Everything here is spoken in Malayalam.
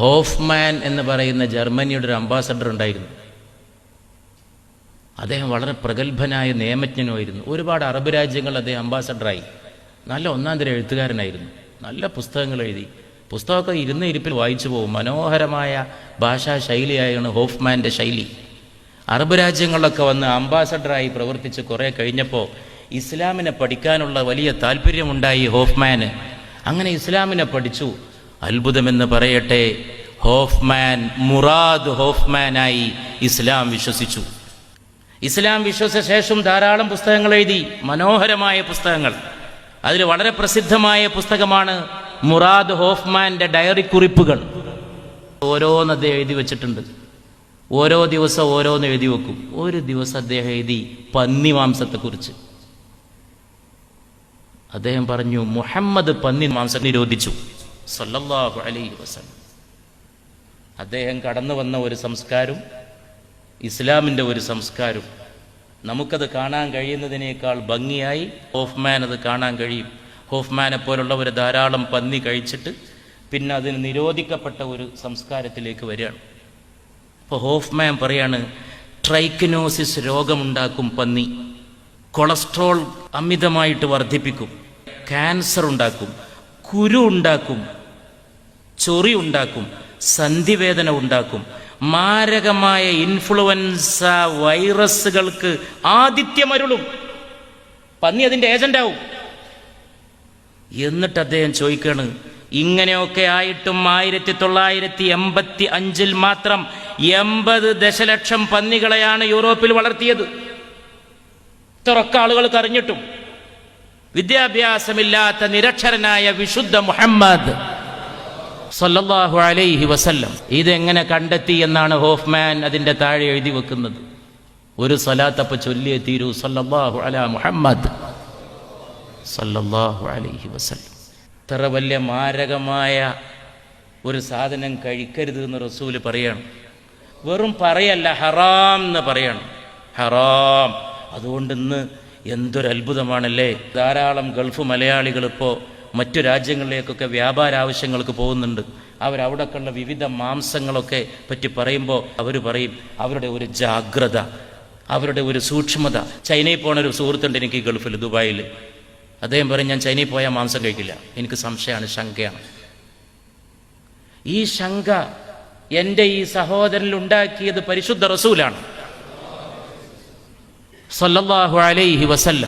ഹോഫ്മാൻ എന്ന് പറയുന്ന ജർമ്മനിയുടെ ഒരു അംബാസഡർ ഉണ്ടായിരുന്നു. അദ്ദേഹം വളരെ പ്രഗത്ഭനായ നിയമജ്ഞനുമായിരുന്നു. ഒരുപാട് അറബ് രാജ്യങ്ങൾ അദ്ദേഹം അംബാസഡറായി. നല്ല ഒന്നാന്തര എഴുത്തുകാരനായിരുന്നു. നല്ല പുസ്തകങ്ങൾ എഴുതി. പുസ്തകമൊക്കെ ഇരുന്ന ഇരിപ്പിൽ വായിച്ചു പോകും. മനോഹരമായ ഭാഷാ ശൈലിയായാണ് ഹോഫ്മാൻ്റെ ശൈലി. അറബ് രാജ്യങ്ങളിലൊക്കെ വന്ന് അംബാസഡറായി പ്രവർത്തിച്ച് കുറേ കഴിഞ്ഞപ്പോൾ ഇസ്ലാമിനെ പഠിക്കാനുള്ള വലിയ താല്പര്യമുണ്ടായി ഹോഫ്മാന്. അങ്ങനെ ഇസ്ലാമിനെ പഠിച്ചു. അത്ഭുതമെന്ന് പറയട്ടെ, ഹോഫ്മാൻ മുറാദ് ഹോഫ്മാനായി ഇസ്ലാം വിശ്വസിച്ചു. ഇസ്ലാം വിശ്വസിച്ച ശേഷം ധാരാളം പുസ്തകങ്ങൾ എഴുതി, മനോഹരമായ പുസ്തകങ്ങൾ. അതിൽ വളരെ പ്രസിദ്ധമായ പുസ്തകമാണ് മുറാദ് ഹോഫ്മാൻ്റെ ഡയറി കുറിപ്പുകൾ. ഓരോന്ന് അദ്ദേഹം എഴുതി വെച്ചിട്ടുണ്ട്. ഓരോ ദിവസം ഓരോന്ന് എഴുതി വെക്കും. ഒരു ദിവസം അദ്ദേഹം എഴുതി പന്നി മാംസത്തെക്കുറിച്ച്. അദ്ദേഹം പറഞ്ഞു, മുഹമ്മദ് പന്നി മാംസം നിരോധിച്ചു സല്ലല്ലാഹു അലൈഹി വസല്ലം. അദ്ദേഹം കടന്നു വന്ന ഒരു സംസ്കാരം, ഇസ്ലാമിൻ്റെ ഒരു സംസ്കാരം, നമുക്കത് കാണാൻ കഴിയുന്നതിനേക്കാൾ ഭംഗിയായി ഹോഫ്മാൻ അത് കാണാൻ കഴിയും. ഹോഫ്മാനെ പോലുള്ളവർ ധാരാളം പന്നി കഴിച്ചിട്ട് പിന്നെ അതിന് നിരോധിക്കപ്പെട്ട ഒരു സംസ്കാരത്തിലേക്ക് വരികയാണ്. അപ്പോൾ ഹോഫ്മാൻ പറയാണ്, ട്രൈക്കനോസിസ് രോഗമുണ്ടാക്കും പന്നി, കൊളസ്ട്രോൾ അമിതമായിട്ട് വർദ്ധിപ്പിക്കും, ക്യാൻസർ ഉണ്ടാക്കും, കുരു ഉണ്ടാക്കും, ചൊറി ഉണ്ടാക്കും, സന്ധിവേദന ഉണ്ടാക്കും, മാരകമായ ഇൻഫ്ലുവൻസ വൈറസുകൾക്ക് ആതിഥ്യമരുളും. പന്നി അതിൻ്റെ ഏജന്റാവും. എന്നിട്ട് അദ്ദേഹം ചോദിക്കാണ്, ഇങ്ങനെയൊക്കെ ആയിട്ടും 1985 മാത്രം 80 ദശലക്ഷം പന്നികളെയാണ് യൂറോപ്പിൽ വളർത്തിയത്. ഇത്രയൊക്കെ ആളുകൾക്ക് അറിഞ്ഞിട്ടും വിദ്യാഭ്യാസമില്ലാത്ത നിരക്ഷരനായ വിശുദ്ധ മുഹമ്മദ് സല്ലല്ലാഹു അലൈഹി വസല്ലം ഇതെങ്ങനെ കണ്ടെത്തി എന്നാണ് ഹോഫ്മാൻ അതിൻ്റെ താഴെ എഴുതി വെക്കുന്നത്. ഒരു സ്വലാത്തപ്പ ചൊല്ലിയേ തീരൂ, സല്ലല്ലാഹു അലാ മുഹമ്മദ് സല്ലല്ലാഹു അലൈഹി വസല്ലം. ഇത്ര വലിയ മാരകമായ ഒരു സാധനം കഴിക്കരുത് എന്ന് റസൂല് പറയാണ്. വെറും പറയല്ല, ഹറാം എന്ന് പറയാണ്, ഹറാം. അതുകൊണ്ട് ഇന്ന് എന്തൊരു അത്ഭുതമാണല്ലേ, ധാരാളം ഗൾഫ് മലയാളികൾ ഇപ്പോൾ മറ്റു രാജ്യങ്ങളിലേക്കൊക്കെ വ്യാപാര ആവശ്യങ്ങൾക്ക് പോകുന്നുണ്ട്. അവരവിടെയൊക്കെയുള്ള വിവിധ മാംസങ്ങളൊക്കെ പറ്റി പറയുമ്പോൾ അവർ പറയും അവരുടെ ഒരു ജാഗ്രത, അവരുടെ ഒരു സൂക്ഷ്മത. ചൈനയിൽ പോണ ഒരു സുഹൃത്തുണ്ട് എനിക്ക് ഗൾഫിൽ, ദുബായിൽ. അദ്ദേഹം പറയും, ഞാൻ ചൈനയിൽ പോയാൽ മാംസം കഴിക്കില്ല, എനിക്ക് സംശയമാണ്, ശങ്കയാണ്. ഈ ശങ്ക എൻ്റെ ഈ സഹോദരനിൽ ഉണ്ടാക്കിയത് പരിശുദ്ധ റസൂലാണ് സല്ലല്ലാഹു അലൈഹി വസല്ലം.